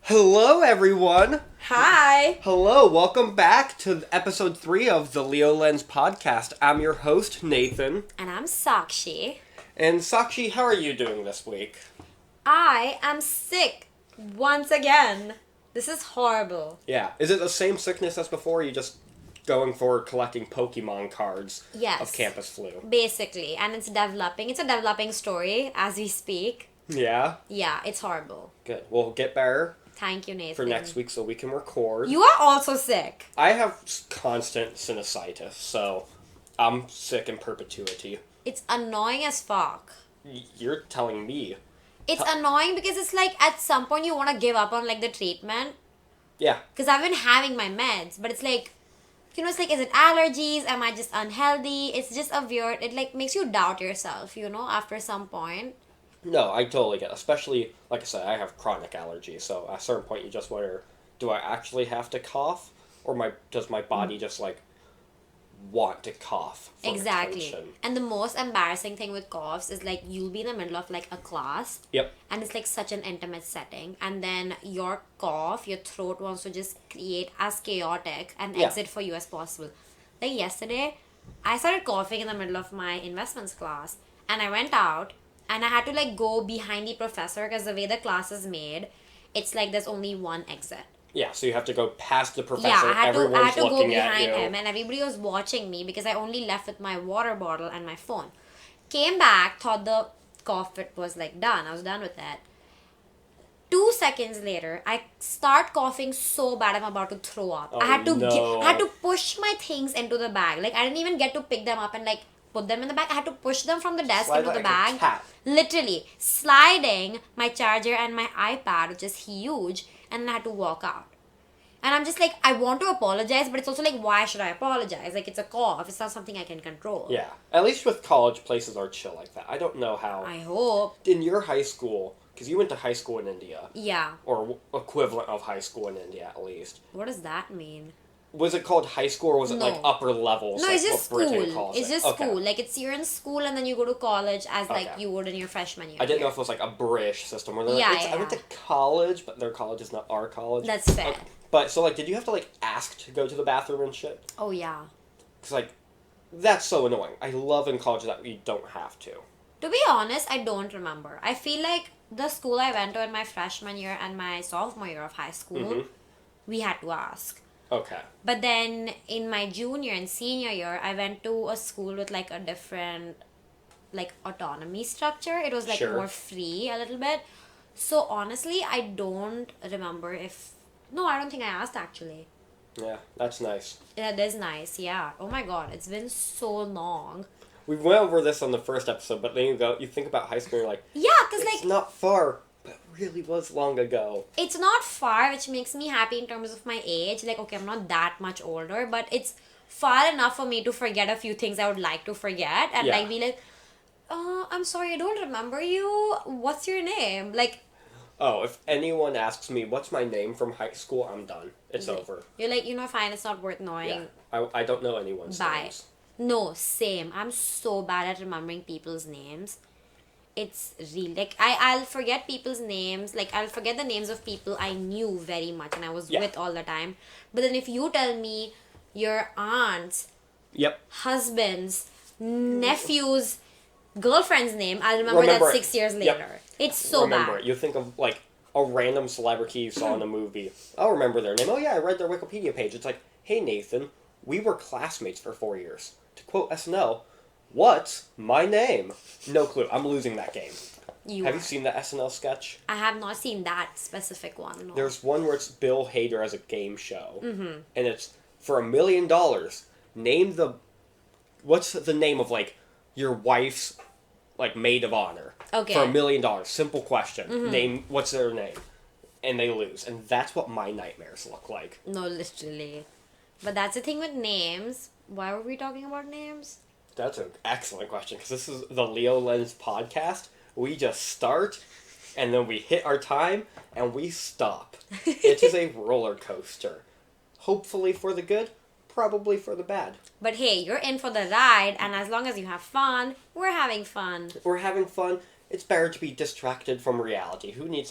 Hello, everyone. Hi. Hello, welcome back to episode 3 of the Leo Lens podcast. I'm your host, Nathan. And I'm Sakshi. And Sakshi, how are you doing this week? I am sick once again. This is horrible. Yeah. Is it the same sickness as before? Or are you just going for collecting Pokemon cards of campus flu? Basically. And it's developing. It's a developing story as we speak. Yeah? Yeah, it's horrible. Good. We'll get better Thank you, Nathan. for next week so we can record. You are also sick. I have constant sinusitis, so I'm sick in perpetuity. It's annoying as fuck. You're telling me. It's annoying because it's like at some point you want to give up on like the treatment. Yeah. Because I've been having my meds, but it's like, it's like, is it allergies? Am I just unhealthy? It's just a weird, it like makes you doubt yourself, after some point. No, I totally get it. Especially, like I said, I have chronic allergies, so at a certain point you just wonder, do I actually have to cough? Or does my body just, want to cough for Exactly. attention? And the most embarrassing thing with coughs is, you'll be in the middle of, a class. Yep. And it's, such an intimate setting. And then your cough, your throat wants to just create as chaotic an exit for you as possible. Like, yesterday, I started coughing in the middle of my investments class. And I went out. And I had to, go behind the professor because the way the class is made, it's there's only one exit. Yeah, so you have to go past the professor. Yeah, I had to go looking behind at you. him, and everybody was watching me because I only left with my water bottle and my phone. Came back, thought the cough fit was done. I was done with that. 2 seconds later, I start coughing so bad I'm about to throw up. Oh, I had to no. I had to push my things into the bag. I didn't even get to pick them up and put them in the bag. I had to push them from the desk Slide into the like bag. a cat. Literally sliding my charger and my iPad, which is huge, and then I had to walk out. And I'm just I want to apologize, but it's also why should I apologize? It's a cough. It's not something I can control. Yeah. At least with college, places are chill like that. I don't know how. I hope. In your high school, because you went to high school in India. Yeah. Or equivalent of high school in India, at least. What does that mean? Was it called high school or was it upper levels? No, it's just what Britain school. calls It's it? just Okay. school. You're in school and then you go to college as Okay. you would in your freshman year. I didn't know if it was a British system where I went to college, but their college is not our college. That's fair. Okay. But so did you have to ask to go to the bathroom and shit? Oh yeah. Because that's so annoying. I love in college that you don't have to. To be honest, I don't remember. I feel like the school I went to in my freshman year and my sophomore year of high school, we had to ask. Okay. But then in my junior and senior year, I went to a school with a different autonomy structure. It was Sure. more free a little bit. So honestly, I don't remember if... No, I don't think I asked actually. Yeah, that's nice. That is nice, yeah. Oh my god, it's been so long. We went over this on the first episode, but then you think about high school and you're Yeah, because it's not far, but it really was long ago. it's not far, which makes me happy in terms of my age. Okay, I'm not that much older, but it's far enough for me to forget a few things I would like to forget and Yeah. be I'm sorry, I don't remember you. What's your name? Oh, if anyone asks me what's my name from high school, I'm done. It's over. You're fine, it's not worth knowing. Yeah. I don't know anyone's Bye. names. No, same. I'm so bad at remembering people's names. It's really I'll forget people's names. I'll forget the names of people I knew very much and I was with all the time. But then if you tell me your aunt's, Yep. husband's, nephew's, girlfriend's name, I'll remember that Remember it. 6 years Yep. later. It's so Remember bad. it. You think of a random celebrity you saw in a movie. I'll remember their name. Oh yeah, I read their Wikipedia page. It's hey Nathan, we were classmates for 4 years. To quote SNL, what's my name? No clue. I'm losing that game. Have you seen the SNL sketch? I have not seen that specific one. No. There's one where it's Bill Hader as a game show. Mm-hmm. And it's, for $1 million, name what's the name of, your wife's, maid of honor? Okay. For $1 million. Simple question. Name, what's their name? And they lose. And that's what my nightmares look like. No, literally. But that's the thing with names. Why were we talking about names? That's an excellent question, because this is the Leo Lens podcast. We just start, and then we hit our time, and we stop. It is a roller coaster. Hopefully for the good, probably for the bad. But hey, you're in for the ride, and as long as you have fun, we're having fun. We're having fun. It's better to be distracted from reality. Who needs,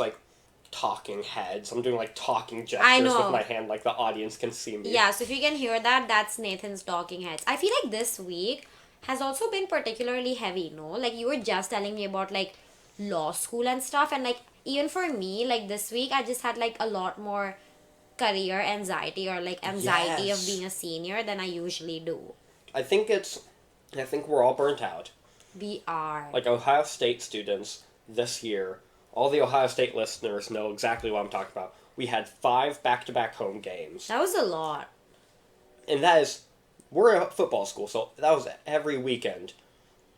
talking heads. I'm doing like talking I gestures know. with my hand, like the audience can see me. Yeah, so if you can hear that, that's Nathan's talking heads. I feel like this week has also been particularly heavy, no? Like you were just telling me about like law school and stuff, and like even for me, like this week I just had like a lot more career anxiety or like anxiety of Yes. being a senior than I usually do. I think we're all burnt out. We are. Like Ohio State students this year, all the Ohio State listeners know exactly what I'm talking about. We had 5 back-to-back home games. That was a lot. And that is, we're a football school, so that was every weekend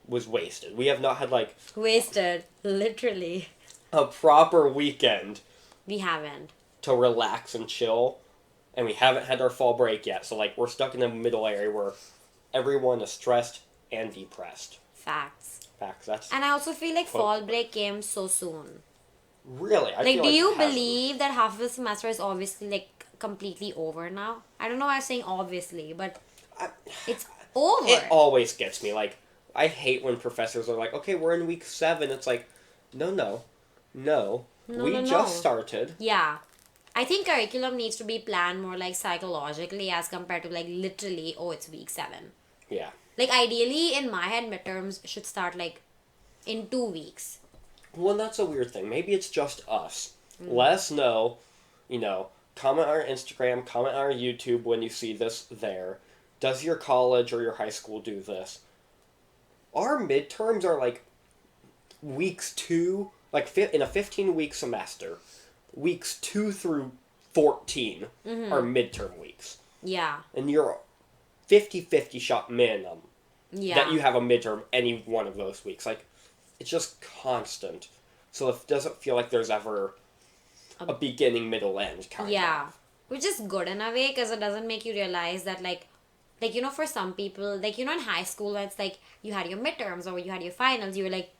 was wasted. We have not had like Wasted. Literally. a proper weekend We haven't. to relax and chill, and we haven't had our fall break yet. So like we're stuck in the middle area where everyone is stressed and depressed. Facts. Facts. That's And I also feel like Quote. fall break came so soon. really. I Like, feel do like you it hasn't. believe that half of the semester is obviously like completely over now? I don't know why I'm saying obviously, but I- it's over. It always gets me. Like I hate when professors are like, "Okay, we're in week 7." It's like, no. No, We no, just no. started. Yeah. I think curriculum needs to be planned more like psychologically as compared to like literally, oh, it's week 7. Yeah. Like, ideally, in my head, midterms should start like in 2 weeks. Well, that's a weird thing. Maybe it's just us. Let us know. Comment on our Instagram, comment on our YouTube when you see this there. Does your college or your high school do this? Our midterms are like weeks 2, like in a 15-week semester, weeks 2 through 14 are midterm weeks. Yeah. And you're 50-50 shot minimum Yeah. that you have a midterm any one of those weeks. Like, it's just constant. So it doesn't feel like there's ever a beginning, middle, end kind Yeah. of. Which is good in a way because it doesn't make you realize that like for some people, like in high school when it's like you had your midterms or you had your finals, you were like,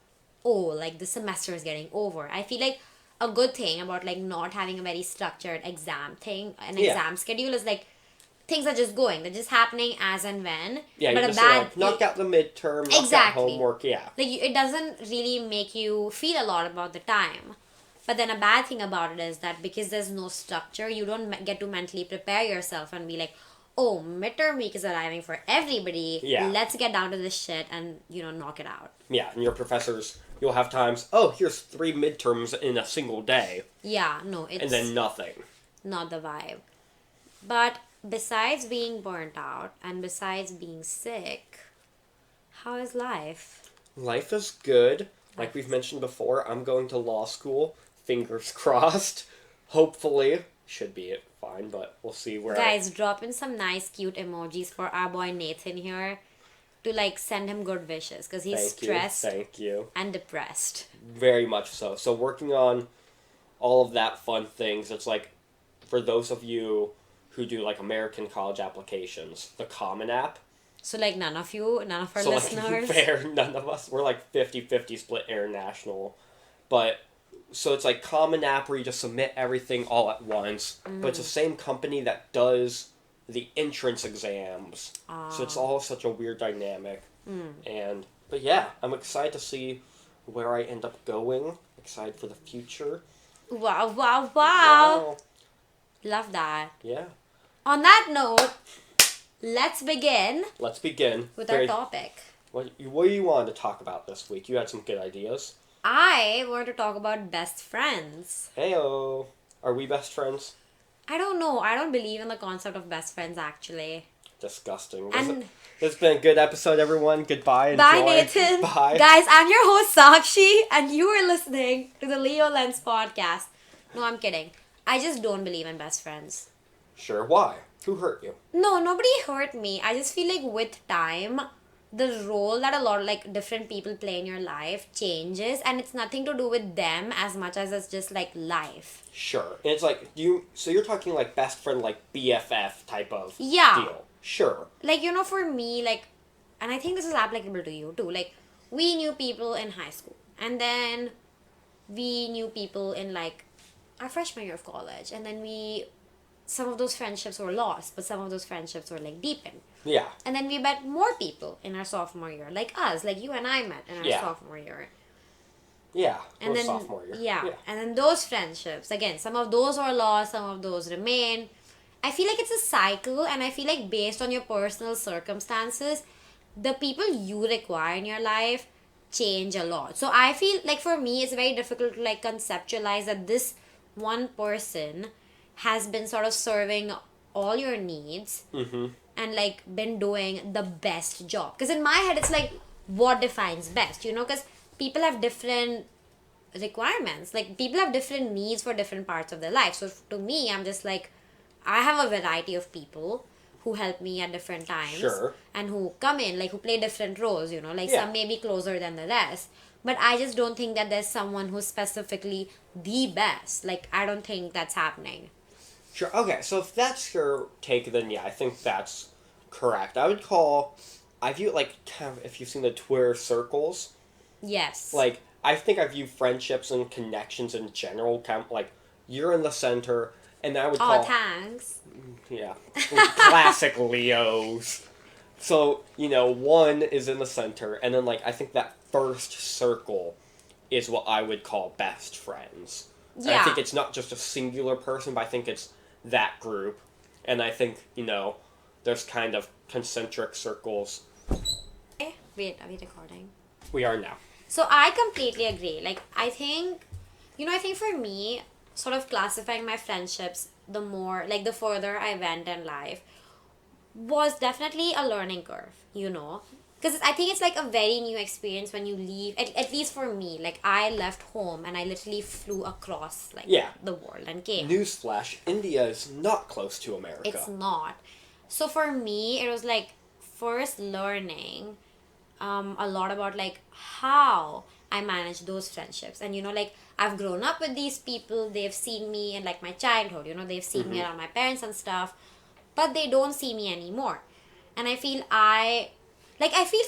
oh, like the semester is getting over. I feel like a good thing about like not having a very structured exam thing, an Yeah. exam schedule is like things are just going, they're just happening as and when. Yeah, but you a just bad knock out the midterm, knock out Exactly. homework, yeah. like it doesn't really make you feel a lot about the time. But then a bad thing about it is that because there's no structure, you don't get to mentally prepare yourself and be like, oh, midterm week is arriving for everybody. Yeah. Let's get down to this shit and, knock it out. Yeah, and your professors, you'll have times, oh, here's 3 midterms in a single day, Yeah, no, it's and then nothing. not the vibe. But besides being burnt out and besides being sick, how is life? Life is good. Like we've mentioned before, I'm going to law school. Fingers crossed. Hopefully. Should be fine, but we'll see where Guys, drop in some nice cute emojis for our boy Nathan here to like send him good wishes because he's stressed Thank you. and depressed. Very much so. So working on all of that fun things, it's like for those of you who do like American college applications, the Common App. So like none of our So listeners. like fair, none of us. We're like 50-50 split international. But so it's like Common App where you just submit everything all at once. But it's the same company that does the entrance exams. So it's all such a weird dynamic. But yeah, I'm excited to see where I end up going. Excited for the future. Wow. Love that. Yeah. On that note, let's begin Let's begin. with our topic. What do you want to talk about this week? You had some good ideas. I want to talk about best friends. Heyo. Are we best friends? I don't know. I don't believe in the concept of best friends actually. Disgusting. And This has been a good episode, everyone. Goodbye. Enjoy. bye, Nathan. Bye. Guys, I'm your host, Sakshi, and you are listening to the Leo Lens podcast. No, I'm kidding. I just don't believe in best friends. Sure. Why? Who hurt you? No, nobody hurt me. I just feel like with time, the role that a lot of like different people play in your life changes, and it's nothing to do with them as much as it's just like life. Sure. And it's like so you're talking like best friend, like BFF type of Yeah. deal. Sure. Like, for me, like, and I think this is applicable to you too, like, we knew people in high school, and then we knew people in like our freshman year of college, and then some of those friendships were lost, but some of those friendships were like deepened. Yeah. And then we met more people in our sophomore year, like us, like you and I met in our Yeah. sophomore year. Yeah, And or then sophomore year. yeah, and then those friendships again, some of those are lost, some of those remain. I feel like it's a cycle, and I feel like based on your personal circumstances, the people you require in your life change a lot. So I feel like for me it's very difficult to like conceptualize that this one person has been sort of serving all your needs Mm-hmm. and like been doing the best job, because in my head it's like what defines best, because people have different requirements, like people have different needs for different parts of their life. So to me, I'm just like, I have a variety of people who help me at different times. Sure. And who come in, like who play different roles, like Yeah. some may be closer than the rest, but I just don't think that there's someone who's specifically the best. Like I don't think that's happening. Sure. Okay, so if that's your take, then yeah, I think that's correct. I view it like kind of if you've seen the Twitter circles, Yes. like I think I view friendships and connections in general kind of like you're in the center, and I would Oh, call thanks. yeah classic Leos. So one is in the center, and then like I think that first circle is what I would call best friends. And I Yeah. think it's not just a singular person, but I think it's that group. And I think, there's kind of concentric circles. Wait, are we recording? We are now. So I completely agree. Like I think, I think for me, sort of classifying my friendships, the more like the further I went in life, was definitely a learning curve. Because I think it's like a very new experience when you leave. At least for me, like I left home and I literally flew across like Yeah. the world and came. Newsflash, India is not close to America. It's not. So for me, it was like first learning a lot about like how I manage those friendships. And like I've grown up with these people, they've seen me in like my childhood, they've seen me around my parents and stuff, but they don't see me anymore. And I feel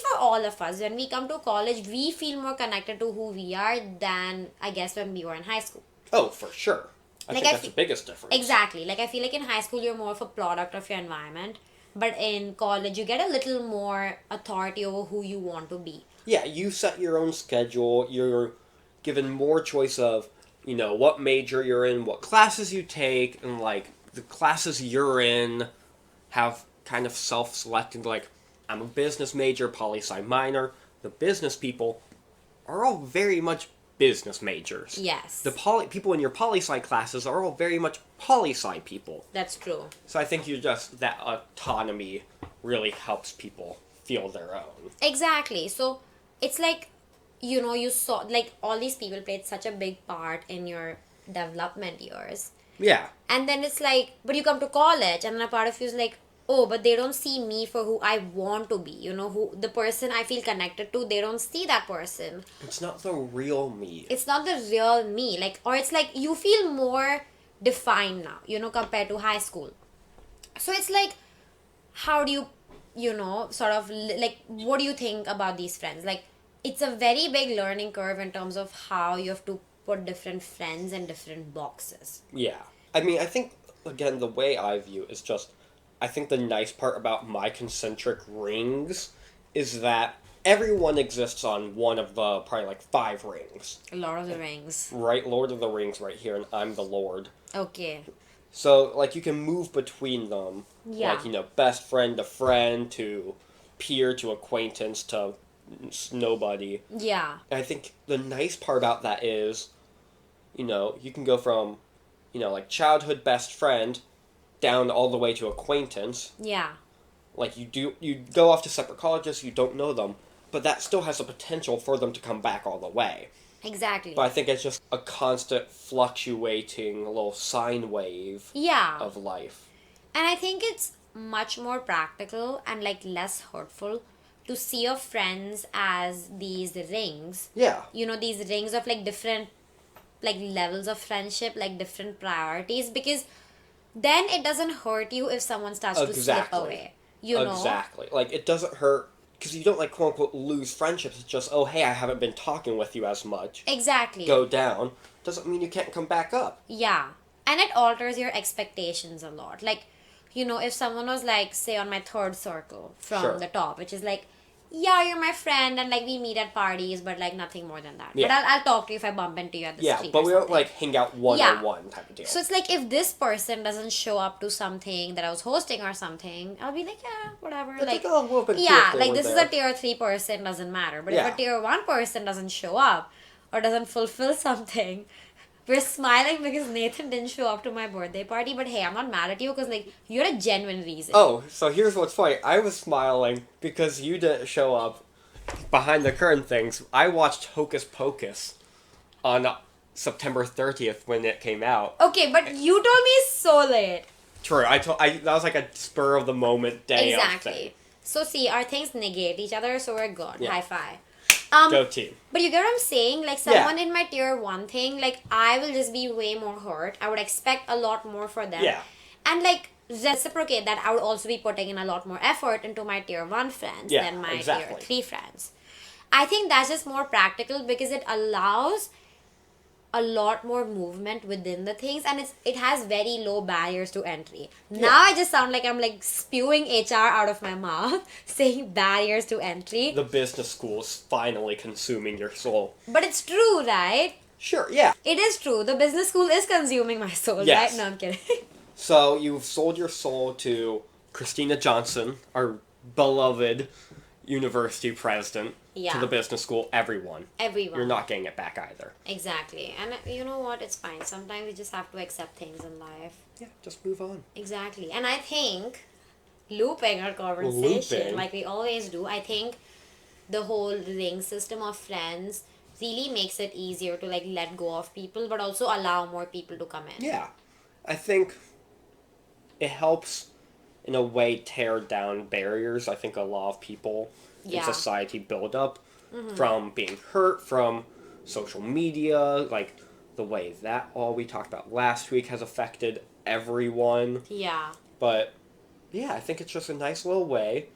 for all of us, when we come to college, we feel more connected to who we are than I guess when we were in high school. Oh, for sure. I Like, think I that's the biggest difference. Exactly. Like I feel like in high school you're more of a product of your environment, but in college you get a little more authority over who you want to be. Yeah, you set your own schedule. You're given more choice of, what major you're in, what classes you take, and like the classes you're in have kind of self-selected. Like, I'm a business major, poli-sci minor. The business people are all very much business majors. Yes. The people in your poli-sci classes are all very much poli-sci people. That's true. So I think that autonomy really helps people feel their own. Exactly. So it's like, you saw like all these people played such a big part in your development years. Yeah. And then it's like, but you come to college and then a part of you is like, oh, but they don't see me for who I want to be. Who the person I feel connected to, they don't see that person. It's not the real me. It's not the real me. Like, or it's like you feel more defined now, compared to high school. So it's like, how do you, sort of like, what do you think about these friends? Like, it's a very big learning curve in terms of how you have to put different friends in different boxes. Yeah. I mean, I think, again, the way I view it is just, I think the nice part about my concentric rings is that everyone exists on one of the probably like 5 rings. Lord of the Rings. Right? Lord of the Rings right here, and I'm the Lord. Okay. So, like, you can move between them. Yeah. Like, best friend to friend to peer to acquaintance to nobody. Yeah. And I think the nice part about that is, you can go from, like, childhood best friend down all the way to acquaintance. Yeah. Like, you go off to separate colleges, you don't know them, but that still has the potential for them to come back all the way. Exactly. But I think it's just a constant fluctuating little sine wave Yeah. of life. And I think it's much more practical and like less hurtful to see your friends as these rings. Yeah. These rings of like different like levels of friendship, like different priorities, because then it doesn't hurt you if someone starts to slip away. Exactly. Like, it doesn't hurt because you don't, like, quote unquote, lose friendships. It's just, oh, hey, I haven't been talking with you as much. Exactly. Go down. Doesn't mean you can't come back up. Yeah. And it alters your expectations a lot. Like, if someone was like, say, on my third circle from Sure. the top, which is like, yeah, you're my friend, and like we meet at parties, but like nothing more than that. Yeah. But I'll talk to you if I bump into you at the Yeah, street. but or we don't something. like hang out one-on-one type of deal. So it's like if this person doesn't show up to something that I was hosting or something, I'll be like, yeah, whatever. It's like, oh, we'll be cool yeah, if they like were this is there. a tier 3 person, doesn't matter. But Yeah. if a tier 1 person doesn't show up or doesn't fulfill something, we're smiling because Nathan didn't show up to my birthday party. But hey, I'm not mad at you because like you're a genuine reason. Oh, so here's what's funny. I was smiling because you didn't show up. Behind the curtain things, I watched Hocus Pocus on September 30th when it came out. Okay, but you told me so late. True, that was like a spur of the moment day of thing. Exactly. So see, our things negate each other, so we're good. Yeah. High five. Go team. But you get what I'm saying? Like someone in my tier 1 thing, like I will just be way more hurt. I would expect a lot more for them. Yeah. And like reciprocate that, I would also be putting in a lot more effort into my tier 1 friends Yeah, than my exactly. tier 3 friends. I think that's just more practical because it allows a lot more movement within the things, and it has very low barriers to entry. Yeah. Now I just sound like I'm like spewing HR out of my mouth saying barriers to entry. The business school is finally consuming your soul. But it's true, right? Sure, yeah. It is true. The business school is consuming my soul, Yes. right? No, I'm kidding. So you've sold your soul to Christina Johnson, our beloved university president, Yeah. to the business school, everyone. Everyone. You're not getting it back either. Exactly. And you know what? It's fine. Sometimes we just have to accept things in life. Yeah, just move on. Exactly. And I think, looping our conversation, Looping. like we always do, I think the whole ring system of friends really makes it easier to like let go of people, but also allow more people to come in. Yeah. I think it helps, in a way, tear down barriers. I think a lot of people in Yeah. society build up from being hurt, from social media, like the way that all we talked about last week has affected everyone. Yeah. But yeah, I think it's just a nice little way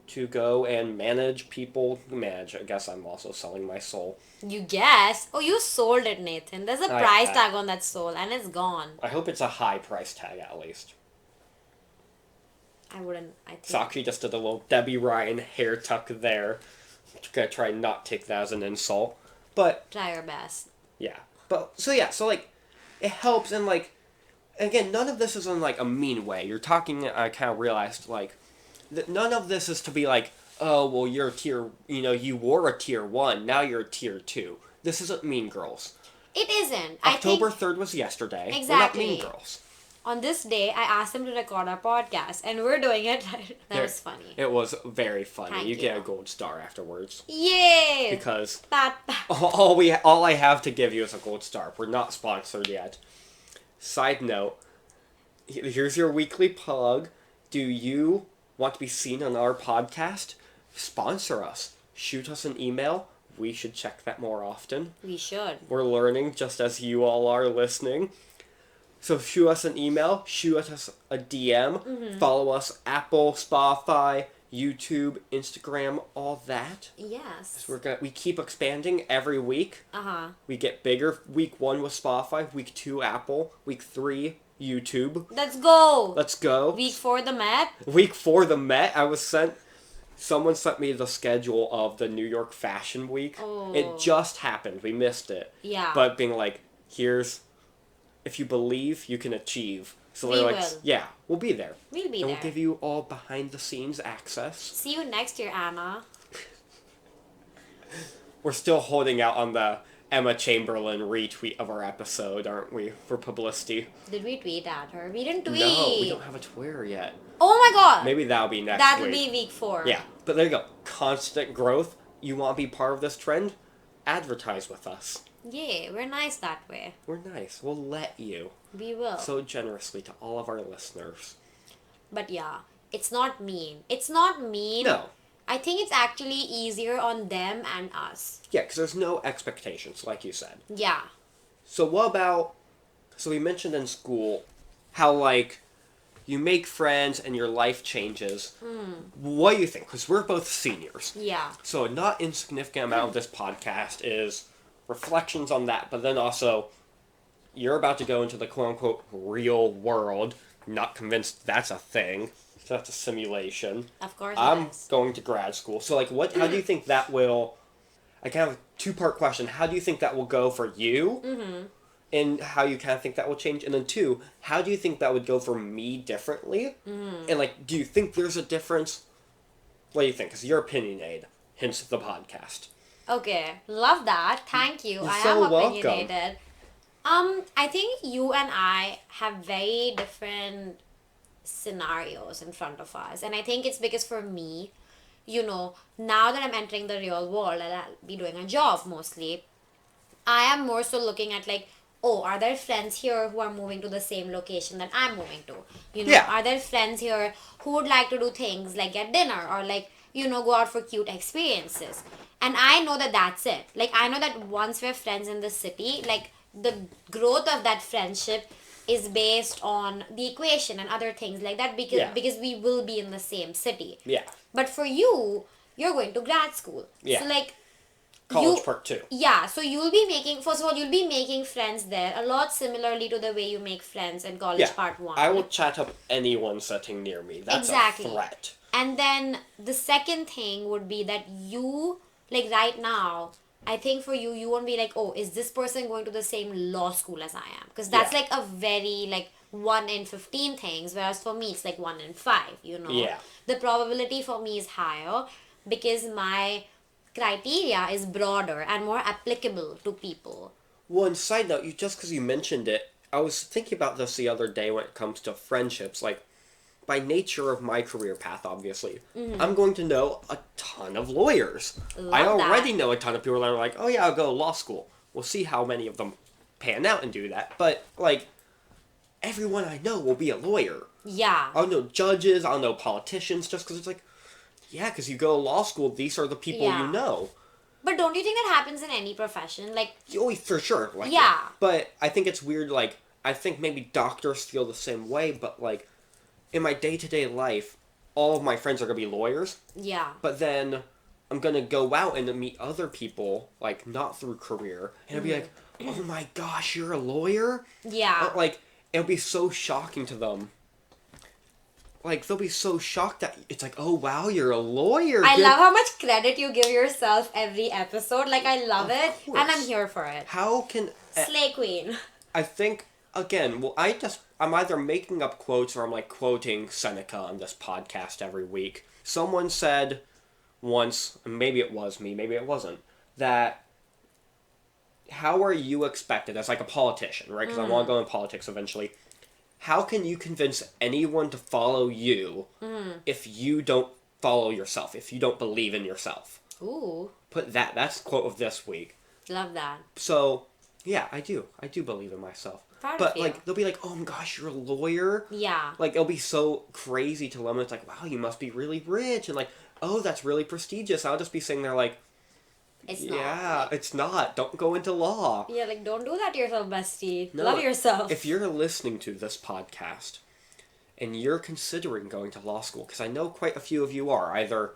to go and manage people. Manage, I guess I'm also selling my soul. You guess? Oh, you sold it, Nathan. There's a I- price I- tag on that soul, and it's gone. I hope it's a high price tag at least. I wouldn't. I think. Sakshi just did a little Debbie Ryan hair tuck there. Gonna try and not take that as an insult. But Try your best. yeah. So like it helps, and like again, none of this is in like a mean way. You're talking, I kind of realized like none of this is to be like, oh well, you're you were a tier 1, now you're a tier 2. This isn't Mean Girls. It isn't. October I think 3rd was yesterday. We're not Exactly. Mean Girls. on this day I asked him to record our podcast, and we're doing it. That There- was funny. It was very funny. Thank You get a you. gold star afterwards Yay! because Pat. all I have to give you is a gold star. We're not sponsored yet. Side note, here's your weekly plug. Do you want to be seen on our podcast? Sponsor us. Shoot us an email. We should check that more often. We should. We're learning just as you all are listening. So shoot us an email, shoot us a DM, follow us Apple, Spotify, YouTube, Instagram, all that. Yes. We keep expanding every week. Uh-huh. We get bigger. Week 1 was Spotify, week 2 Apple, week 3 YouTube. Let's go. Let's go. Week 4 the Met. Week 4 the Met. Someone sent me the schedule of the New York Fashion Week. Oh. It just happened. We missed it. Yeah. But being like, if you believe, you can achieve. So We they're like, will. yeah, we'll be there. We'll be And there. we'll give you all behind the scenes access. See you next year, Anna. We're still holding out on the Emma Chamberlain retweet of our episode, aren't we? For publicity. Did we tweet at her? We didn't tweet. No, we don't have a Twitter yet. Oh my god. Maybe that'll be next That'll week. be week 4. Yeah, but there you go. Constant growth. You want to be part of this trend? Advertise with us. Yeah, we're nice that way. We're nice. We'll let you. We will. So generously to all of our listeners. But yeah, it's not mean. It's not mean. No. I think it's actually easier on them and us. Yeah, because there's no expectations, like you said. Yeah. So what about... So we mentioned in school how, like, you make friends and your life changes. What do you think? Because we're both seniors. Yeah. So a not insignificant amount of this podcast is reflections on that, but then also you're about to go into the quote-unquote real world. Not convinced that's a thing. So that's a simulation. Of course I'm it is. going to grad school. So, like, how do you think that will... I kind of have a two-part question. How do you think that will go for you? Mm-hmm. And how you kind of think that will change? And then two, how do you think that would go for me differently? Mm-hmm. And, like, do you think there's a difference? What do you think? Because you're opinionated, hence the podcast. Okay, love that. Thank you. You're I so am welcome. opinionated. I think you and I have very different scenarios in front of us. And I think it's because for me, now that I'm entering the real world and I'll be doing a job mostly, I am more so looking at like, oh, are there friends here who are moving to the same location that I'm moving to? Yeah. Are there friends here who would like to do things like get dinner or like, go out for cute experiences? And I know that that's it. Like, I know that once we're friends in the city, like, the growth of that friendship is based on the equation and other things like that because we will be in the same city. Yeah. But for you, you're going to grad school. Yeah. So, like, College part 2. Yeah, so you'll be making, first of all, you'll be making friends there a lot similarly to the way you make friends in college part 1. I will chat up anyone sitting near me. That's Exactly. a threat. And then the second thing would be that you, like right now, I think for you, you won't be like, oh, is this person going to the same law school as I am? Because that's like a very, like, 1 in 15 things, whereas for me, it's like 1 in 5, Yeah. The probability for me is higher because my criteria is broader and more applicable to people. Well, and side note, just because you mentioned it, I was thinking about this the other day when it comes to friendships. Like, by nature of my career path, obviously, I'm going to know a ton of lawyers. I already know a ton of people that are like, oh yeah, I'll go to law school. We'll see how many of them pan out and do that. But, like, everyone I know will be a lawyer. Yeah. I'll know judges, I'll know politicians, just because it's like, yeah, because you go to law school, these are the people you know. But don't you think that happens in any profession? Like, oh, for sure. Like, yeah. But I think it's weird, like, I think maybe doctors feel the same way, but, like, in my day-to-day life, all of my friends are going to be lawyers. Yeah. But then I'm going to go out and meet other people, like, not through career, and I'll be like, oh my gosh, you're a lawyer? Yeah. Like, it'll be so shocking to them. Like, they'll be so shocked that it's like, oh, wow, you're a lawyer. I love how much credit you give yourself every episode. Like, I love it. Course. And I'm here for it. How can... Slay Queen. I think, again, well, I'm either making up quotes or I'm, like, quoting Seneca on this podcast every week. Someone said once, and maybe it was me, maybe it wasn't, that how are you expected, as, like, a politician, right? Because I want to go in politics eventually. How can you convince anyone to follow you if you don't follow yourself, if you don't believe in yourself? Ooh. That's the quote of this week. Love that. So, yeah, I do believe in myself. Proud But, of you. like, they'll be like, oh my gosh, you're a lawyer? Yeah. Like, it'll be so crazy to them. It's like, wow, you must be really rich. And, like, oh, that's really prestigious. I'll just be sitting there like, It's not. yeah, it's not. Don't go into law. Yeah, like, don't do that to yourself, bestie. No, Love yourself. If you're listening to this podcast and you're considering going to law school, because I know quite a few of you are, either,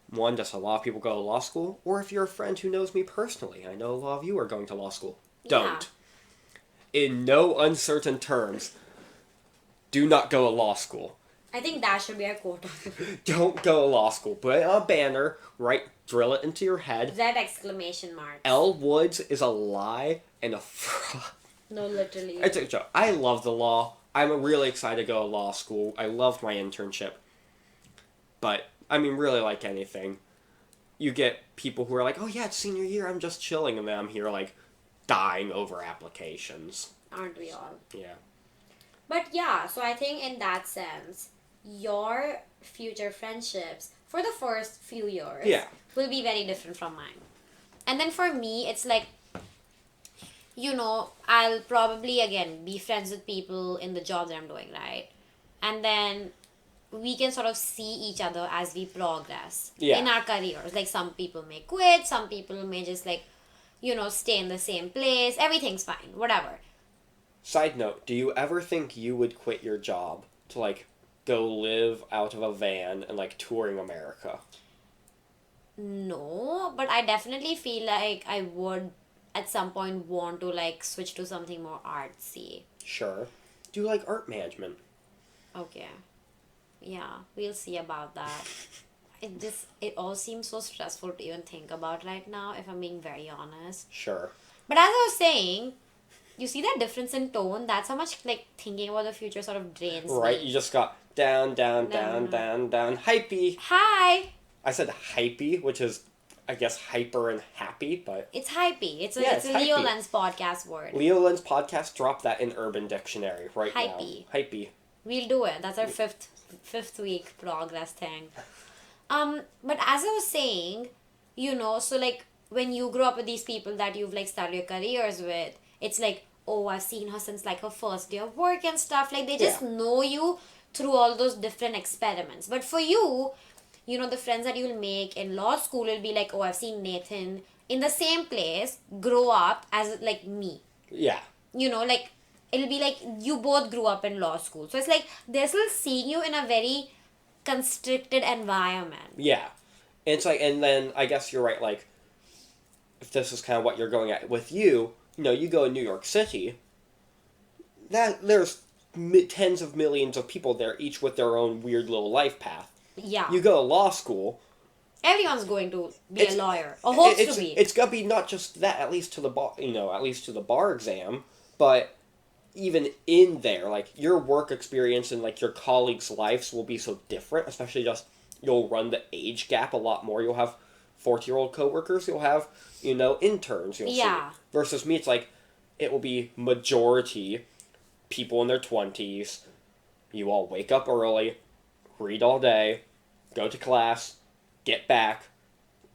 one, does a lot of people go to law school, or if you're a friend who knows me personally, I know a lot of you are going to law school. Don't. In no uncertain terms, do not go to law school. I think that should be our quote. Don't go to law school. Put it on a banner, drill it into your head. That exclamation mark. Elle Woods is a lie and a fraud. No, literally. It's a joke. I love the law. I'm really excited to go to law school. I loved my internship. But, I mean, really like anything, you get people who are like, oh yeah, it's senior year, I'm just chilling, and then I'm here, like, dying over applications. Aren't we all? Yeah. But yeah, so I think in that sense, your future friendships for the first few years will be very different from mine. And then for me, it's like, I'll probably, again, be friends with people in the job that I'm doing, right? And then we can sort of see each other as we progress in our careers. Like, some people may quit, some people may just, like, stay in the same place. Everything's fine, whatever. Side note, do you ever think you would quit your job to, like, go live out of a van and, like, touring America? No, but I definitely feel like I would at some point want to, like, switch to something more artsy. Sure. Do you like art management? Okay. Yeah, we'll see about that. It all seems so stressful to even think about right now, if I'm being very honest. Sure. But as I was saying, you see that difference in tone? That's how much like thinking about the future sort of drains Right, me. you just got down, down, No, no, down, no. down, down, hypey. Hi! I said hypey, which is, I guess, hyper and happy, but It's hypey. It's a Yeah, it's it's a Leo hypey. Lens podcast word. Leo Lens podcast, drop that in Urban Dictionary right Hypey. now. Hypey. We'll do it. That's our fifth week progress thing. But as I was saying, so like when you grow up with these people that you've like started your careers with, it's like, oh, I've seen her since like her first day of work and stuff. Like they just Yeah. know you through all those different experiments. But for you, the friends that you'll make in law school will be like, oh, I've seen Nathan in the same place grow up as like me. Yeah. Like it'll be like you both grew up in law school. So it's like they're still seeing you in a very constricted environment. Yeah. And it's like, and then I guess you're right, like, if this is kind of what you're going at with you, you go in New York City, there's tens of millions of people there, each with their own weird little life path. Yeah. You go to law school, Everyone's going to be a It's- lawyer. Or hopes to be. it's gonna be not just that, at least to the bar, at least to the bar exam, but even in there, like, your work experience and, like, your colleagues' lives will be so different, especially just, you'll run the age gap a lot more. You'll have 40-year-old coworkers, you'll have, interns, you'll Yeah. see. Versus me, it's like, it will be majority people in their 20s. You all wake up early, read all day, go to class, get back,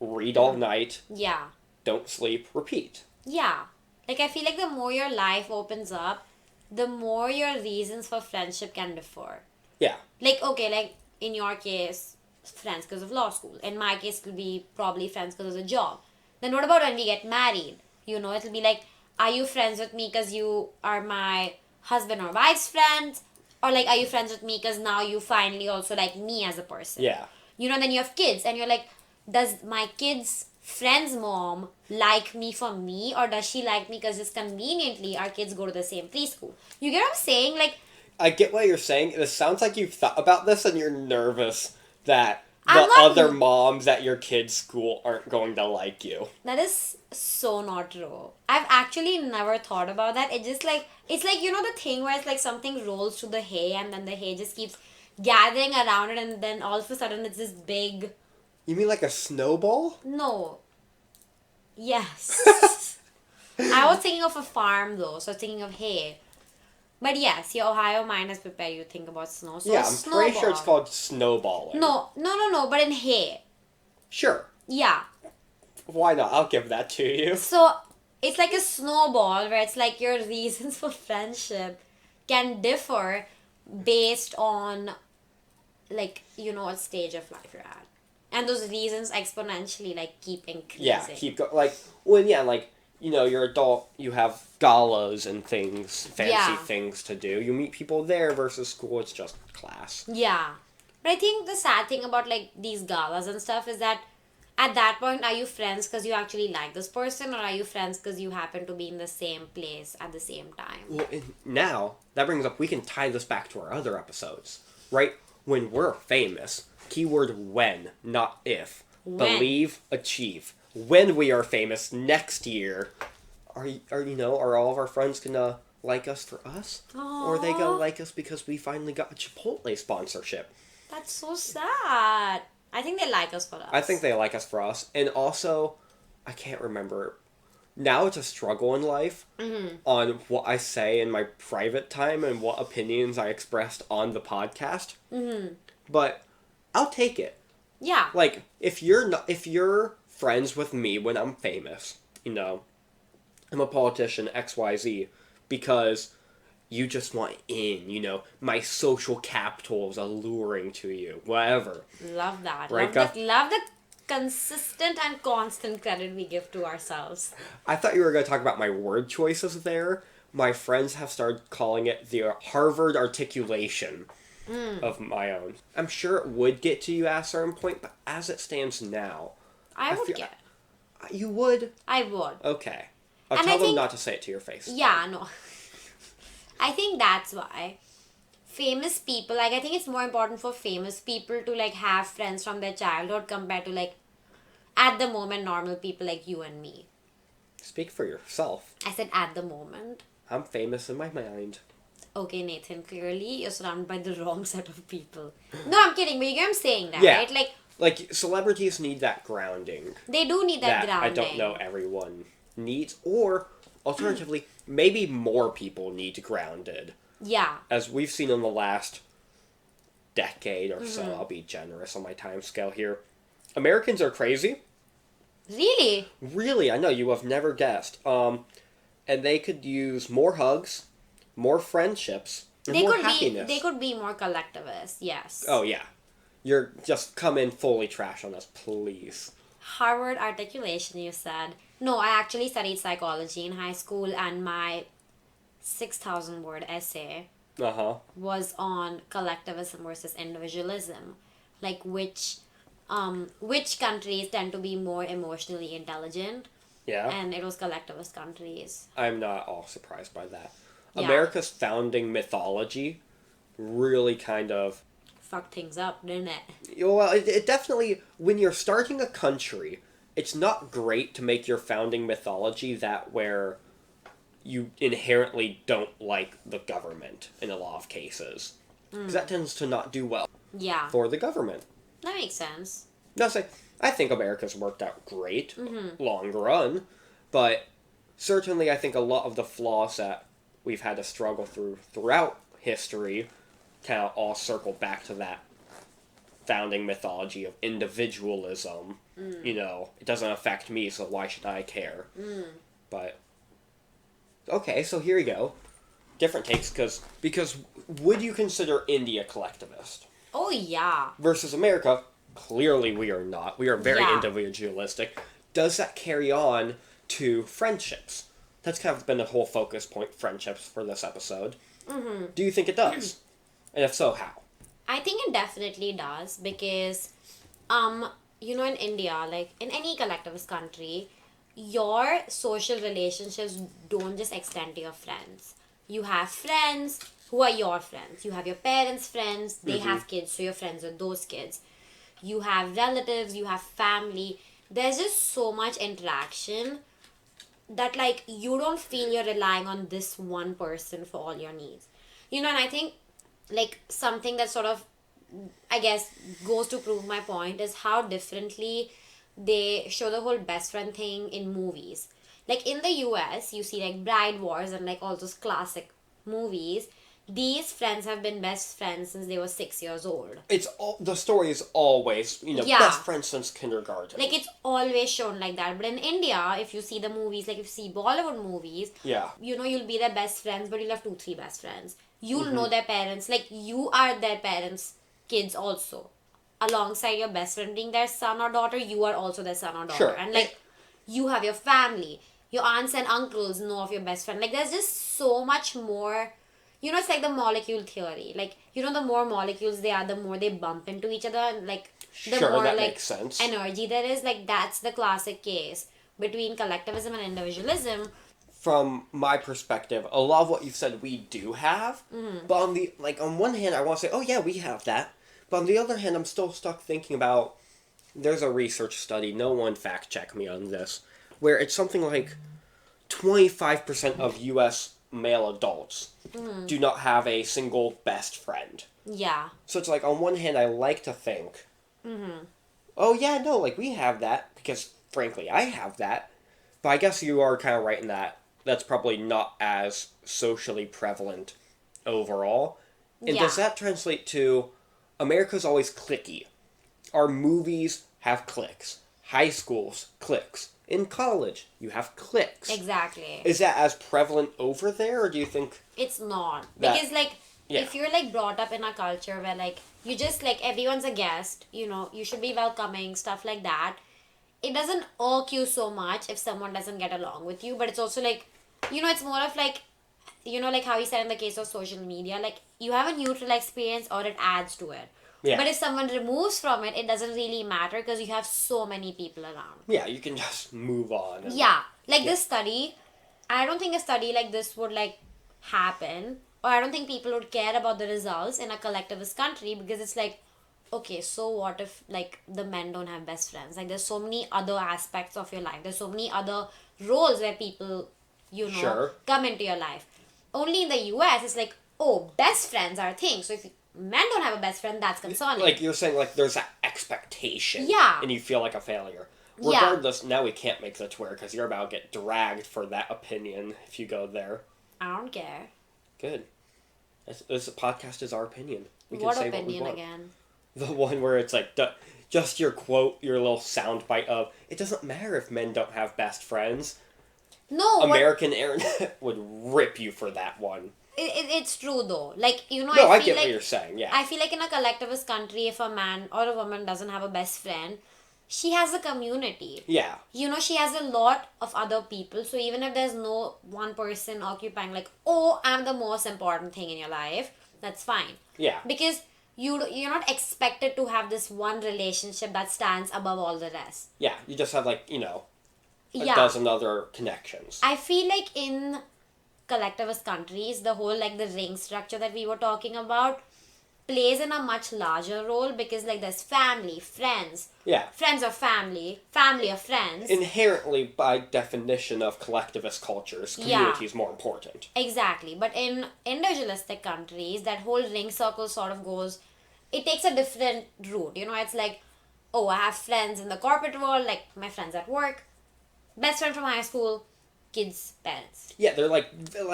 read all night, Yeah. don't sleep, repeat. Yeah. Like, I feel like the more your life opens up, the more your reasons for friendship can differ. Yeah. Like, okay, like, in your case, friends because of law school. In my case, it'll be probably friends because of the job. Then what about when we get married? It'll be like, are you friends with me because you are my husband or wife's friend? Or, like, are you friends with me because now you finally also like me as a person? Yeah. Then you have kids, and you're like, does my kid's friend's mom like me for me, or does she like me because just conveniently our kids go to the same preschool? You get what I'm saying? Like, I get what you're saying. It sounds like you've thought about this and you're nervous that the I'm not- other moms at your kid's school aren't going to like you. that is so not true. I've actually never thought about that. It just like, it's like, the thing where it's like something rolls through the hay and then the hay just keeps gathering around it, and then all of a sudden it's this big. You mean like a snowball? No. Yes. I was thinking of a farm though, so I was thinking of hay. But yes, your Ohio mind has prepared you to think about snow. So yeah, I'm pretty sure it's snowball. called snowballing. No, but in hay. Sure. Yeah. Why not? I'll give that to you. So it's like a snowball where it's like your reasons for friendship can differ based on like what stage of life you're at. And those reasons exponentially like keep increasing. Yeah, you're adult, you have galas and things, fancy Yeah. things to do. You meet people there versus school, it's just class. Yeah. But I think the sad thing about like these galas and stuff is that at that point, are you friends because you actually like this person, or are you friends because you happen to be in the same place at the same time? Well, now, that brings up, we can tie this back to our other episodes, right? When we're famous, keyword when, not if. When. Believe, achieve. When we are famous next year, are all of our friends gonna like us for us? Or are they gonna Aww. like us because we finally got a Chipotle sponsorship? That's so sad. I think they like us for us. I think they like us for us. And also, I can't remember. Now it's a struggle in life on what I say in my private time and what opinions I expressed on the podcast. But I'll take it. Yeah. Like, if you're friends with me when I'm famous, I'm a politician XYZ because you just want in, my social capital is alluring to you, whatever. Love that. Right, Love the consistent and constant credit we give to ourselves. I thought you were going to talk about my word choices there. My friends have started calling it the Harvard articulation of my own. I'm sure it would get to you at a certain point, but as it stands now... I would feel- get. You would? I would. Okay. I'll And tell I them think- not to say it to your face. Yeah, no. I think that's why famous people, like I think it's more important for famous people to like have friends from their childhood compared to like at the moment normal people like you and me. Speak for yourself. I said at the moment. I'm famous in my mind. Okay, Nathan, clearly you're surrounded by the wrong set of people. No, I'm kidding, but you get what I'm saying that, Yeah. right? Like, celebrities need that grounding. They do need that grounding. I don't know everyone needs. Or, alternatively, maybe more people need grounded. Yeah. As we've seen in the last decade or so, I'll be generous on my time scale here. Americans are crazy. Really? Really, I know, you have never guessed. And they could use more hugs, more friendships, and more happiness. They could be more collectivist, yes. Oh, yeah. You're just come in fully trash on us, please. Harvard articulation, you said. No, I actually studied psychology in high school, and my 6,000 word essay was on collectivism versus individualism. Like which countries tend to be more emotionally intelligent. Yeah. And it was collectivist countries. I'm not all surprised by that. Yeah. America's founding mythology really kind of fucked things up, didn't it? Well, it definitely, when you're starting a country, it's not great to make your founding mythology that where you inherently don't like the government in a lot of cases. Because that tends to not do well for the government. That makes sense. Now, I think America's worked out great, long run, but certainly I think a lot of the flaws that we've had to struggle throughout history kind of all circle back to that founding mythology of individualism. You know, it doesn't affect me, so why should I care? But, okay, so here you go. Different takes, because would you consider India collectivist? Oh, yeah. Versus America, clearly we are not. We are very individualistic. Does that carry on to friendships? That's kind of been the whole focus point, friendships, for this episode. Do you think it does? And if so, how? I think it definitely does because, you know, in India, like in any collectivist country, your social relationships don't just extend to your friends. You have friends who are your friends. You have your parents' friends. They have kids, so you're friends with those kids. You have relatives. You have family. There's just so much interaction that, like, you don't feel you're relying on this one person for all your needs. You know, and I think, like, something that sort of, I guess, goes to prove my point is how differently they show the whole best friend thing in movies. Like, in the US, you see, like, Bride Wars and, like, all those classic movies. These friends have been best friends since they were 6 years old. The story is always, best friends since kindergarten. Like, it's always shown like that. But in India, if you see the movies, like, if you see Bollywood movies, you know, you'll be their best friends, but you'll have 2-3 best friends. You'll know their parents. Like, you are their parents' kids also. Alongside your best friend being their son or daughter, you are also their son or daughter. Sure. And, like, you have your family. Your aunts and uncles know of your best friend. Like, there's just so much more. You know, it's like the molecule theory. Like, you know, the more molecules they are, the more they bump into each other. And, like, the more, that like, makes sense. energy there is. Like, that's the classic case between collectivism and individualism. From my perspective, a lot of what you've said we do have. But on one hand, I want to say, oh yeah, we have that. But on the other hand, I'm still stuck thinking about, there's a research study, no one fact check me on this, where it's something like 25% of U.S. male adults do not have a single best friend. Yeah. So it's like, on one hand, I like to think, oh yeah, no, like, we have that, because, frankly, I have that. But I guess you are kind of right in that that's probably not as socially prevalent overall. And does that translate to, America's always cliquey. Our movies have cliques. High schools, cliques. In college, you have cliques. Exactly. Is that as prevalent over there, or do you think... It's not. Because, like, if you're, like, brought up in a culture where, like, you just, like, everyone's a guest, you know, you should be welcoming, stuff like that, it doesn't irk you so much if someone doesn't get along with you, but it's also, like, you know, it's more of, like, you know, like how you said in the case of social media, like, you have a neutral experience or it adds to it. Yeah. But if someone removes from it, it doesn't really matter because you have so many people around. Yeah, you can just move on. This study, I don't think a study like this would, like, happen or I don't think people would care about the results in a collectivist country, because it's like, okay, so what if like the men don't have best friends? Like there's so many other aspects of your life. There's so many other roles where people, Sure. come into your life. Only in the US, it's like, oh, best friends are a thing. So if men don't have a best friend, that's concerning. Like you're saying, like there's that expectation. Yeah. And you feel like a failure. Yeah. Regardless, now we can't make the Twitter because you're about to get dragged for that opinion if you go there. I don't care. Good. This podcast is our opinion. We can What say opinion what we want. again? The one where it's like just your quote, your little soundbite of it doesn't matter if men don't have best friends. No, American internet would rip you for that one. it's true though. Like, No, I I feel get like what you're saying. Yeah. I feel like in a collectivist country, if a man or a woman doesn't have a best friend, she has a community. Yeah. She has a lot of other people. So even if there's no one person occupying, like, oh, I'm the most important thing in your life, that's fine. Yeah. Because you're not expected to have this one relationship that stands above all the rest. Yeah. You just have like a Yeah. dozen other connections. I feel like in collectivist countries, the whole like the ring structure that we were talking about plays in a much larger role, because like there's family, friends, Yeah. friends of family, family of friends. Inherently, by definition of collectivist cultures, community is more important. Exactly. But in individualistic countries, that whole ring circle sort of goes, it takes a different route. It's like, oh, I have friends in the corporate world, like my friends at work, best friend from high school, kids, parents. Yeah, they're like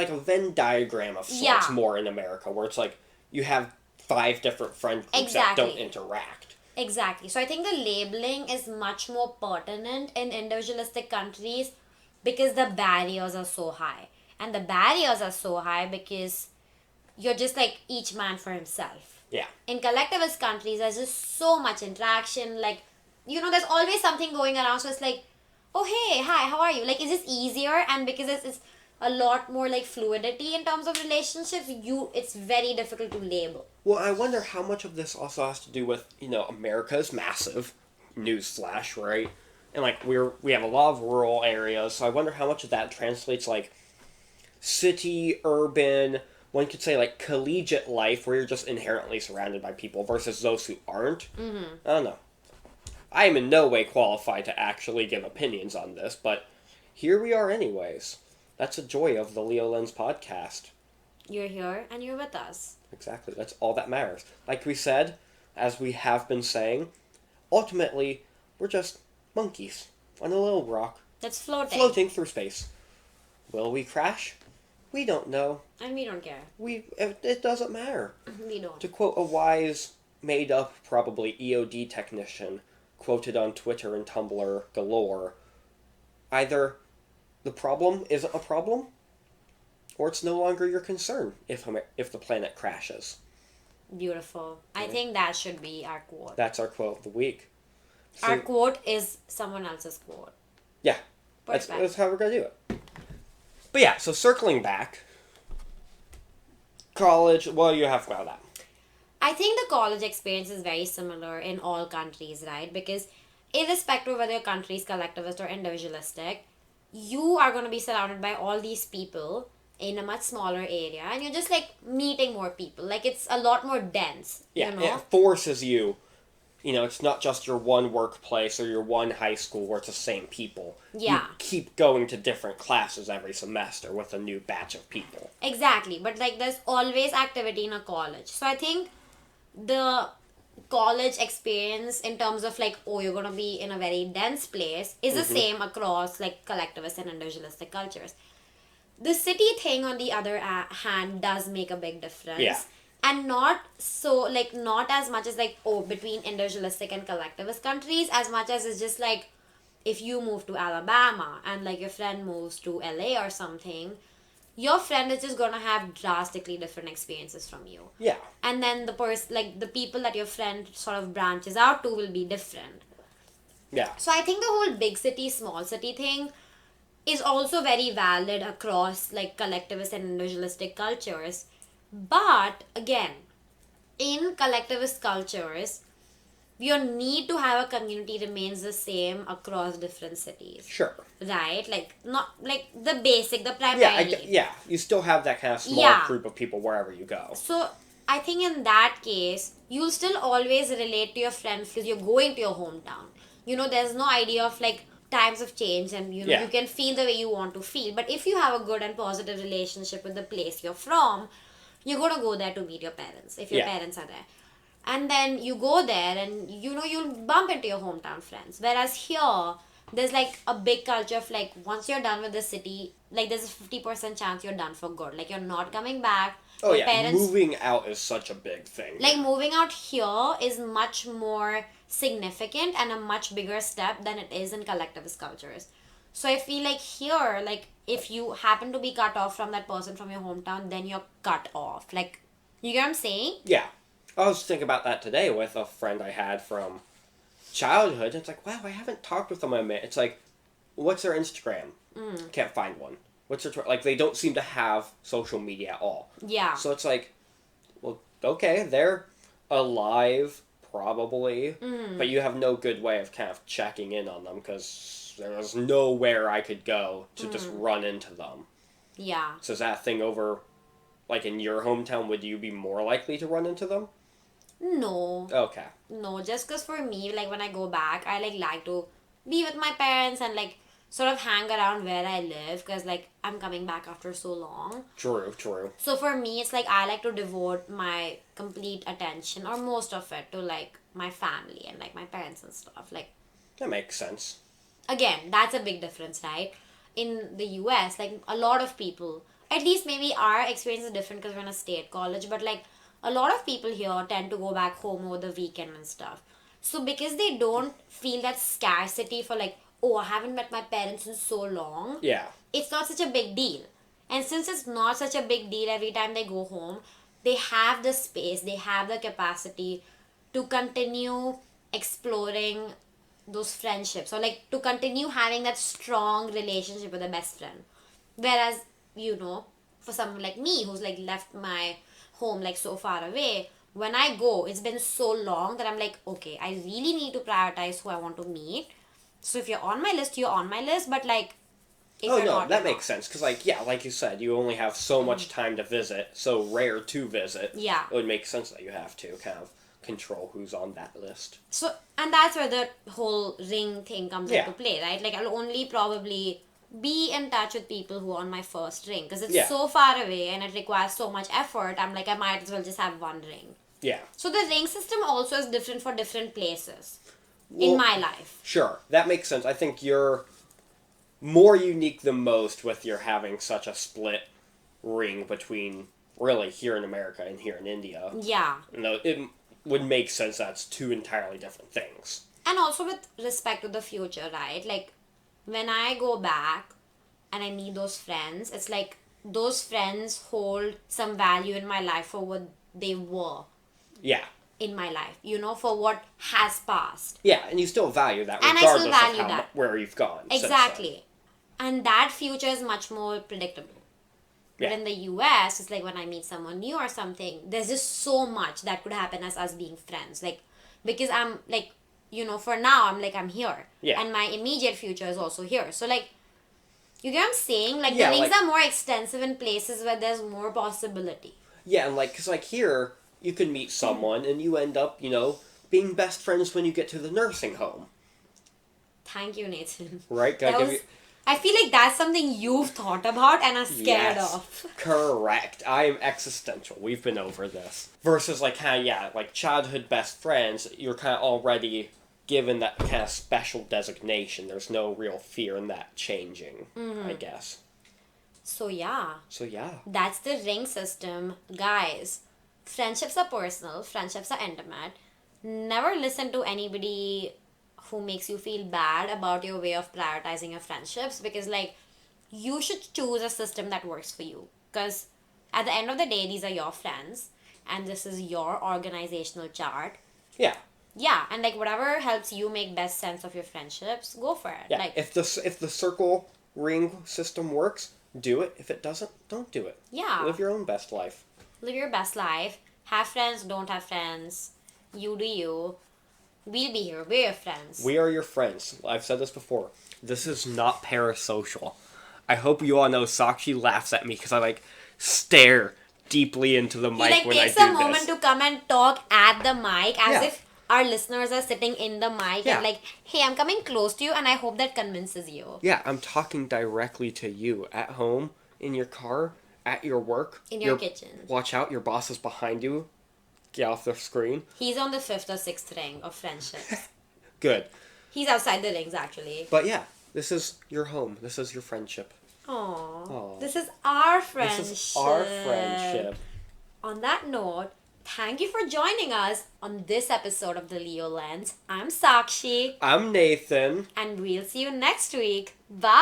a Venn diagram of sorts Yeah. more in America, where it's like you have 5 different friend groups that don't interact. Exactly. So I think the labeling is much more pertinent in individualistic countries, because the barriers are so high. And the barriers are so high because you're just like each man for himself. Yeah. In collectivist countries, there's just so much interaction. Like, there's always something going around. So it's like, oh, hey, hi, how are you? Like, it's just easier. And because it's a lot more like fluidity in terms of relationships, it's very difficult to label. Well, I wonder how much of this also has to do with, America's massive, newsflash, right? And like we have a lot of rural areas, so I wonder how much of that translates like city, urban, one could say like collegiate life, where you're just inherently surrounded by people, versus those who aren't. Mm-hmm. I don't know. I am in no way qualified to actually give opinions on this, but here we are anyways. That's the joy of the Leo Lens podcast. You're here and you're with us. Exactly. That's all that matters. Like we said, as we have been saying, ultimately, we're just monkeys on a little rock. That's floating. Floating through space. Will we crash? We don't know. And we don't care. It doesn't matter. We don't. To quote a wise, made-up, probably EOD technician, quoted on Twitter and Tumblr galore, either the problem isn't a problem, or it's no longer your concern if the planet crashes. Beautiful. I Yeah. think that should be our quote. That's our quote of the week. So, Our quote is someone else's quote. yeah, Perfect. that's how we're going to do it. But yeah, so circling back, college, what do you have about that? I think the college experience is very similar in all countries, right? Because irrespective of whether your country is collectivist or individualistic, you are going to be surrounded by all these people in a much smaller area, and you're just like meeting more people. Like, it's a lot more dense. Yeah, it forces you. It's not just your one workplace or your one high school where it's the same people. Yeah. You keep going to different classes every semester with a new batch of people. Exactly. But like, there's always activity in a college. So I think the college experience in terms of like, oh, you're going to be in a very dense place is the same across like collectivist and individualistic cultures. The city thing, on the other hand, does make a big difference. Yeah. And not so, like, not as much as like, oh, between individualistic and collectivist countries, as much as it's just like, if you move to Alabama and like your friend moves to LA or something, your friend is just gonna have drastically different experiences from you. Yeah. And then the people that your friend sort of branches out to will be different. Yeah. So I think the whole big city, small city thing is also very valid across like collectivist and individualistic cultures. But again, in collectivist cultures, your need to have a community remains the same across different cities. Sure. Right? Like, not like the basic, the Yeah, primary need. yeah. You still have that kind of small Yeah. group of people wherever you go. So, I think in that case, you'll still always relate to your friends because you're going to your hometown. There's no idea of like times of change and Yeah. you can feel the way you want to feel. But if you have a good and positive relationship with the place you're from, you're gonna go there to meet your parents if your Yeah. parents are there. And then you go there and you'll bump into your hometown friends. Whereas here, there's like a big culture of like once you're done with the city, like there's a 50% chance you're done for good. Like you're not coming back. Oh Your yeah, parents, moving out is such a big thing. like moving out here is much more significant and a much bigger step than it is in collectivist cultures. So I feel like here, like if you happen to be cut off from that person from your hometown, then you're cut off. Like, you get what I'm saying? Yeah. I was thinking about that today with a friend I had from childhood. It's like, wow, I haven't talked with them in a minute. It's like, what's their Instagram? Can't find one. What's their Twitter? Like, they don't seem to have social media at all. Yeah. So it's like, well, okay, they're alive, probably, but you have no good way of kind of checking in on them because there was nowhere I could go to just run into them. Yeah. So is that thing over, like, in your hometown, would you be more likely to run into them? No. Okay. No, just because for me, like when I go back, I like to be with my parents and like sort of hang around where I live because like I'm coming back after so long. True. So for me, it's like I like to devote my complete attention or most of it to like my family and like my parents and stuff. Like, That makes sense. again, that's a big difference, right? In the US, like a lot of people, at least maybe our experience is different because we're in a state college, but like a lot of people here tend to go back home over the weekend and stuff. So because they don't feel that scarcity for like, oh, I haven't met my parents in so long, Yeah. it's not such a big deal. And since it's not such a big deal every time they go home, they have the space, they have the capacity to continue exploring those friendships or like to continue having that strong relationship with a best friend. Whereas, for someone like me who's like left my home like so far away, when I go, it's been so long that I'm like, okay, I really need to prioritize who I want to meet. So if you're on my list, you're on my list, but like, if Oh you're no, not, that you're makes sense because, like, yeah, like you said, you only have so much time to visit, so rare to visit. Yeah. It would make sense that you have to kind of control who's on that list. So, and that's where the whole ring thing comes Yeah. into play, right? Like, I'll only probably be in touch with people who are on my first ring because it's Yeah. so far away and it requires so much effort. I'm like, I might as well just have one ring. Yeah. So, the ring system also is different for different places Well, in my life. Sure, that makes sense. I think you're more unique than most with your having such a split ring between really here in America and here in India. Yeah. No, it would make sense that's two entirely different things. And also with respect to the future, right? Like, when I go back and I meet those friends, it's like those friends hold some value in my life for what they were Yeah. in my life, for what has passed. Yeah, and you still value that And I still regardless value of that. where you've gone. since then. Exactly. And that future is much more predictable. But Yeah. in the US, it's like when I meet someone new or something, there's just so much that could happen as us being friends. Like, because I'm like, for now, I'm here. Yeah. And my immediate future is also here. So, like, you get what I'm saying? Like, Yeah, the rings like- are more extensive in places where there's more possibility. Yeah, and because here, you can meet someone and you end up, being best friends when you get to the nursing home. Thank you, Nathan. Right? That Gotta give was, you- I feel like that's something you've thought about and are scared Yes, of. correct. I am existential. We've been over this. Versus, like, like childhood best friends, you're kind of already given that kind of special designation. There's no real fear in that changing, I guess. So, yeah. So, yeah. That's the ring system. Guys, friendships are personal, friendships are intimate. Never listen to anybody who makes you feel bad about your way of prioritizing your friendships because, like, you should choose a system that works for you. Because at the end of the day, these are your friends and this is your organizational chart. Yeah. Yeah, and like whatever helps you make best sense of your friendships, go for it. Yeah. Like, If the circle ring system works, do it. If it doesn't, don't do it. yeah. Live your own best life. Live your best life. Have friends, don't have friends. You do you. We'll be here. We're your friends. We are your friends. I've said this before. This is not parasocial. I hope you all know Sakshi laughs at me because I like stare deeply into the mic He when I takes do a moment this. to come and talk at the mic as Yeah. if our listeners are sitting in the mic Yeah. and like, hey, I'm coming close to you and I hope that convinces you. Yeah, I'm talking directly to you at home, in your car, at your work. In your kitchen. Watch out, your boss is behind you. Get off the screen. He's on the 5th or 6th ring of friendships. Good. He's outside the rings, actually. But yeah, this is your home. This is your friendship. Aww. Aw. This is our friendship. This is our friendship. On that note, thank you for joining us on this episode of the Leo Lens. I'm Sakshi, I'm Nathan. and we'll see you next week. Bye.